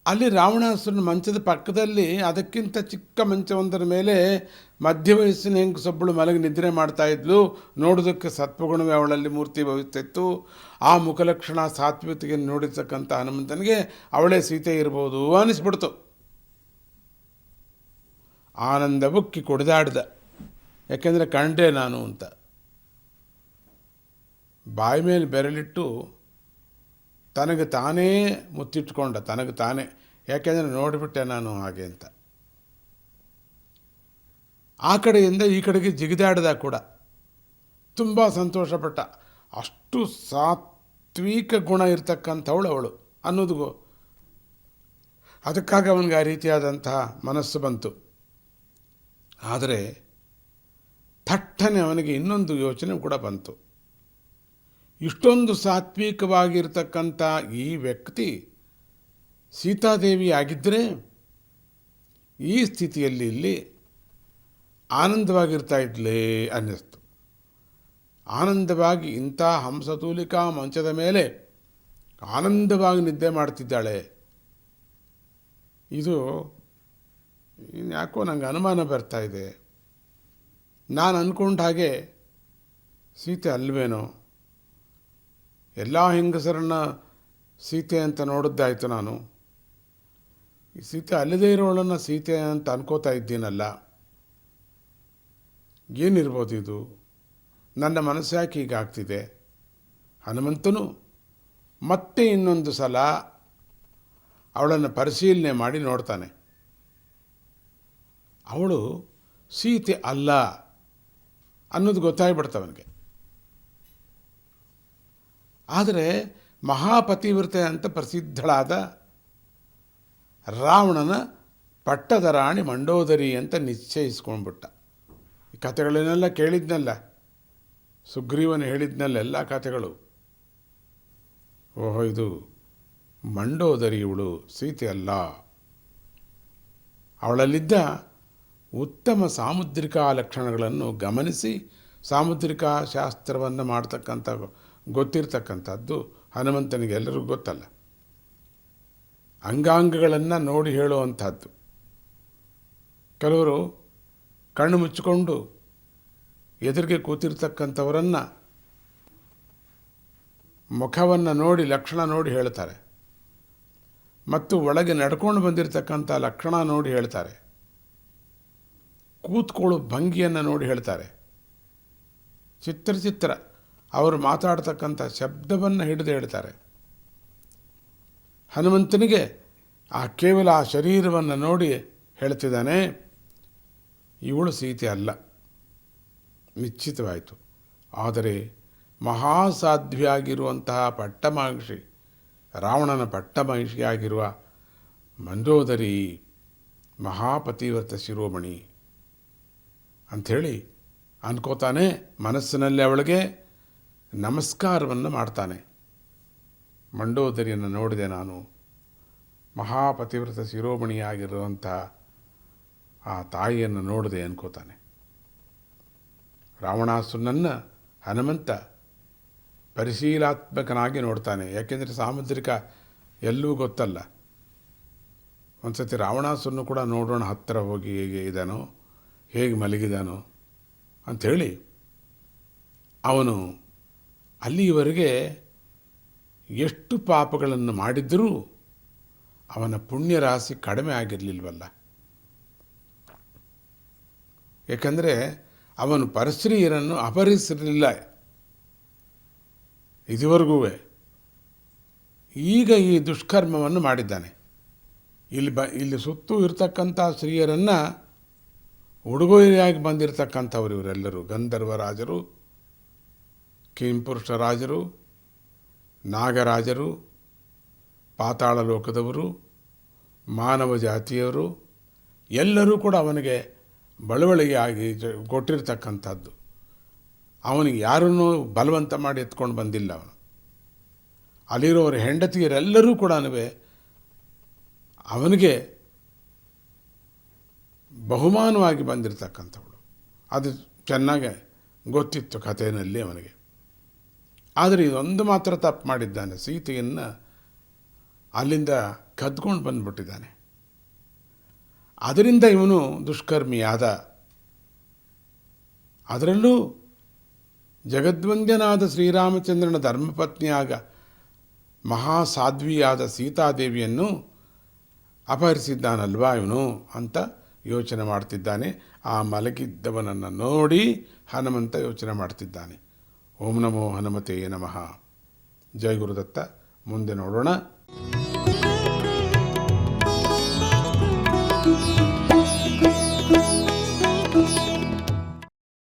ಅಲ್ಲಿ ರಾವಣಾಸುರನ ಮಂಚದ ಪಕ್ಕದಲ್ಲಿ ಅದಕ್ಕಿಂತ ಚಿಕ್ಕ ಮಂಚವೊಂದರ ಮೇಲೆ ಮಧ್ಯ ವಯಸ್ಸಿನ ಹೆಂಗಸೊಬ್ಬಳು ಮಲಗಿ ನಿದ್ರೆ ಮಾಡ್ತಾ ಇದ್ಲು. ನೋಡೋದಕ್ಕೆ ಸತ್ವಗುಣವೇ ಅವಳಲ್ಲಿ ಮೂರ್ತಿ ಭವಿಸ್ತಿತ್ತು. ಆ ಮುಖಲಕ್ಷಣ ಸಾತ್ವಿಕತೆಗೆ ನೋಡಿರ್ತಕ್ಕಂಥ ಹನುಮಂತನಿಗೆ ಅವಳೇ ಸೀತೆ ಇರ್ಬೋದು ಅನಿಸ್ಬಿಡ್ತು. ಆನಂದ ಬುಕ್ಕಿ ಕುಡಿದಾಡ್ದ, ಯಾಕೆಂದರೆ ಕಂಡೆ ನಾನು ಅಂತ. ಬಾಯಿ ಮೇಲೆ ಬೆರಳಿಟ್ಟು ತನಗೆ ತಾನೇ ಮುತ್ತಿಟ್ಕೊಂಡ, ತನಗೆ ತಾನೇ, ಯಾಕೆಂದರೆ ನೋಡಿಬಿಟ್ಟೆ ನಾನು ಹಾಗೆ ಅಂತ. ಆ ಕಡೆಯಿಂದ ಈ ಕಡೆಗೆ ಜಿಗಿದಾಡ್ದ ಕೂಡ, ತುಂಬ ಸಂತೋಷಪಟ್ಟ. ಅಷ್ಟು ಸಾತ್ವಿಕ ಗುಣ ಇರ್ತಕ್ಕಂಥವಳು ಅವಳು ಅನ್ನೋದು, ಅದಕ್ಕಾಗಿ ಅವನಿಗೆ ಆ ರೀತಿಯಾದಂತಹ ಮನಸ್ಸು ಬಂತು. ಆದರೆ ಥಟ್ಟನೆ ಅವನಿಗೆ ಇನ್ನೊಂದು ಯೋಚನೆ ಕೂಡ ಬಂತು. ಇಷ್ಟೊಂದು ಸಾತ್ವಿಕವಾಗಿರ್ತಕ್ಕಂಥ ಈ ವ್ಯಕ್ತಿ ಸೀತಾದೇವಿ ಆಗಿದ್ದರೆ ಈ ಸ್ಥಿತಿಯಲ್ಲಿ ಇಲ್ಲಿ ಆನಂದವಾಗಿರ್ತಾ ಇದ್ಲೇ ಅನ್ನಿಸ್ತು. ಆನಂದವಾಗಿ ಇಂಥ ಹಂಸತೂಲಿಕಾ ಮಂಚದ ಮೇಲೆ ಆನಂದವಾಗಿ ನಿದ್ದೆ ಮಾಡ್ತಿದ್ದಾಳೆ. ಇದು ಯಾಕೋ ನಂಗೆ ಅನುಮಾನ ಬರ್ತಾ ಇದೆ. ನಾನು ಅಂದ್ಕೊಂಡ ಹಾಗೆ ಸೀತೆ ಅಲ್ವೇನೋ. ಎಲ್ಲ ಹೆಂಗಸರನ್ನ ಸೀತೆ ಅಂತ ನೋಡಿದ್ದಾಯಿತು ನಾನು. ಈ ಸೀತೆ ಅಲ್ಲದೇ ಇರೋಳನ್ನು ಸೀತೆ ಅಂತ ಅನ್ಕೋತಾ ಇದ್ದೀನಲ್ಲ. ಏನಿರ್ಬೋದು ಇದು? ನನ್ನ ಮನಸ್ಸು ಯಾಕೆ ಹೀಗಾಗ್ತಿದೆ? ಹನುಮಂತನು ಮತ್ತೆ ಇನ್ನೊಂದು ಸಲ ಅವಳನ್ನು ಪರಿಶೀಲನೆ ಮಾಡಿ ನೋಡ್ತಾನೆ. ಅವಳು ಸೀತೆ ಅಲ್ಲ ಅನ್ನೋದು ಗೊತ್ತಾಗ್ಬಿಡ್ತವನಿಗೆ. ಆದರೆ ಮಹಾಪತಿವ್ರತೆ ಅಂತ ಪ್ರಸಿದ್ಧಳಾದ ರಾವಣನ ಪಟ್ಟದ ರಾಣಿ ಮಂಡೋದರಿ ಅಂತ ನಿಶ್ಚಯಿಸ್ಕೊಂಡ್ಬಿಟ್ಟ. ಈ ಕಥೆಗಳನ್ನೆಲ್ಲ ಕೇಳಿದ್ನಲ್ಲ, ಸುಗ್ರೀವನು ಹೇಳಿದ್ನಲ್ಲ ಎಲ್ಲ ಕಥೆಗಳು. ಓಹೋ, ಇದು ಮಂಡೋದರಿ, ಇವಳು ಸೀತೆ ಅಲ್ಲ. ಅವಳಲ್ಲಿದ್ದ ಉತ್ತಮ ಸಾಮುದ್ರಿಕ ಲಕ್ಷಣಗಳನ್ನು ಗಮನಿಸಿ, ಸಾಮುದ್ರಿಕ ಶಾಸ್ತ್ರವನ್ನು ಮಾಡ್ತಕ್ಕಂಥ ಗೊತ್ತಿರ್ತಕ್ಕಂಥದ್ದು ಹನುಮಂತನಿಗೆ ಎಲ್ಲರಿಗೂ ಗೊತ್ತಲ್ಲ. ಅಂಗಾಂಗಗಳನ್ನು ನೋಡಿ ಹೇಳುವಂಥದ್ದು. ಕೆಲವರು ಕಣ್ಣು ಮುಚ್ಚಿಕೊಂಡು ಎದುರಿಗೆ ಕೂತಿರ್ತಕ್ಕಂಥವರನ್ನು ಮುಖವನ್ನು ನೋಡಿ ಲಕ್ಷಣ ನೋಡಿ ಹೇಳ್ತಾರೆ, ಮತ್ತು ಒಳಗೆ ನಡ್ಕೊಂಡು ಬಂದಿರತಕ್ಕಂಥ ಲಕ್ಷಣ ನೋಡಿ ಹೇಳ್ತಾರೆ. ಕೂತ್ಕೊಳ್ಳೋ ಭಂಗಿಯನ್ನು ನೋಡಿ ಹೇಳ್ತಾರೆ. ಚಿತ್ರ ಅವರು ಮಾತಾಡ್ತಕ್ಕಂಥ ಶಬ್ದವನ್ನು ಹಿಡಿದು ಹೇಳ್ತಾರೆ. ಹನುಮಂತನಿಗೆ ಕೇವಲ ಆ ಶರೀರವನ್ನು ನೋಡಿ ಹೇಳ್ತಿದ್ದಾನೆ, ಇವಳು ಸೀತೆ ಅಲ್ಲ, ನಿಶ್ಚಿತವಾಯಿತು. ಆದರೆ ಮಹಾಸಾಧ್ವಿಯಾಗಿರುವಂತಹ ಪಟ್ಟಮಹಿಷಿ, ರಾವಣನ ಪಟ್ಟಮಹಿಷಿಯಾಗಿರುವ ಮಂಡೋದರಿ ಮಹಾಪತಿವ್ರತ ಶಿರೋಮಣಿ ಅಂಥೇಳಿ ಅನ್ಕೋತಾನೆ. ಮನಸ್ಸಿನಲ್ಲಿ ಅವಳಿಗೆ ನಮಸ್ಕಾರವನ್ನು ಮಾಡ್ತಾನೆ. ಮಂಡೋದರಿಯನ್ನು ನೋಡಿದೆ ನಾನು, ಮಹಾಪತಿವ್ರತ ಶಿರೋಮಣಿಯಾಗಿರುವಂಥ ಆ ತಾಯಿಯನ್ನು ನೋಡಿದೆ ಅನ್ಕೋತಾನೆ. ರಾವಣಾಸುರನನ್ನು ಹನುಮಂತ ಪರಿಶೀಲಾತ್ಮಕನಾಗಿ ನೋಡ್ತಾನೆ. ಯಾಕೆಂದರೆ ಸಾಮುದ್ರಿಕ ಎಲ್ಲೂ ಗೊತ್ತಲ್ಲ. ಒಂದು ಸತಿ ರಾವಣಾಸುರನು ಕೂಡ ನೋಡೋಣ ಹತ್ತಿರ ಹೋಗಿ ಹೇಗೆ ಇದ್ದಾನೋ, ಹೇಗೆ ಮಲಗಿದಾನೋ ಅಂಥೇಳಿ ಅವನು ಅಲ್ಲಿಯವರೆಗೆ ಎಷ್ಟು ಪಾಪಗಳನ್ನು ಮಾಡಿದ್ದರೂ ಅವನ ಪುಣ್ಯ ರಾಶಿ ಕಡಿಮೆ ಆಗಿರಲಿಲ್ವಲ್ಲ. ಏಕೆಂದರೆ ಅವನು ಪರಸ್ತ್ರೀಯರನ್ನು ಅಪಹರಿಸಿರಲಿಲ್ಲ ಇದುವರೆಗೂ. ಈಗ ಈ ದುಷ್ಕರ್ಮವನ್ನು ಮಾಡಿದ್ದಾನೆ. ಇಲ್ಲಿ ಸುತ್ತೂ ಇರ್ತಕ್ಕಂಥ ಸ್ತ್ರೀಯರನ್ನು ಉಡುಗೊರೆಯಾಗಿ ಬಂದಿರತಕ್ಕಂಥವ್ರು ಇವರೆಲ್ಲರೂ ಗಂಧರ್ವ ರಾಜರು, ಕಿಂಪುರುಷ ರಾಜರು, ನಾಗರಾಜರು, ಪಾತಾಳ ಲೋಕದವರು, ಮಾನವ ಜಾತಿಯವರು ಎಲ್ಲರೂ ಕೂಡ ಅವನಿಗೆ ಬಳವಳಿಗೆಯಾಗಿ ಕೊಟ್ಟಿರ್ತಕ್ಕಂಥದ್ದು. ಅವನಿಗೆ ಯಾರನ್ನೂ ಬಲವಂತ ಮಾಡಿ ಎತ್ಕೊಂಡು ಬಂದಿಲ್ಲ ಅವನು. ಅಲ್ಲಿರೋರ ಹೆಂಡತಿಯರೆಲ್ಲರೂ ಕೂಡ ಅವನಿಗೆ ಬಹುಮಾನವಾಗಿ ಬಂದಿರತಕ್ಕಂಥವಳು. ಅದು ಚೆನ್ನಾಗೆ ಗೊತ್ತಿತ್ತು ಕಥೆಯಲ್ಲಿ ಅವನಿಗೆ. ಆದರೆ ಇದೊಂದು ಮಾತ್ರ ತಪ್ಪು ಮಾಡಿದ್ದಾನೆ. ಸೀತೆಯನ್ನು ಅಲ್ಲಿಂದ ಕದ್ಕೊಂಡು ಬಂದ್ಬಿಟ್ಟಿದ್ದಾನೆ. ಅದರಿಂದ ಇವನು ದುಷ್ಕರ್ಮಿಯಾದ. ಅದರಲ್ಲೂ ಜಗದ್ವಂದ್ಯನಾದ ಶ್ರೀರಾಮಚಂದ್ರನ ಧರ್ಮಪತ್ನಿಯಾಗ ಮಹಾಸಾಧ್ವಿಯಾದ ಸೀತಾದೇವಿಯನ್ನು ಅಪಹರಿಸಿದ್ದಾನಲ್ವಾ ಇವನು ಅಂತ ಯೋಚನೆ ಮಾಡ್ತಿದ್ದಾನೆ. ಆ ಮಲಗಿದ್ದವನನ್ನು ನೋಡಿ ಹನುಮಂತ ಯೋಚನೆ ಮಾಡ್ತಿದ್ದಾನೆ. ಓಂ ನಮೋ ಹನುಮತೇ ನಮಃ. ಜಯ ಗುರುದತ್ತ. ಮುಂದೆ ನೋಡೋಣ.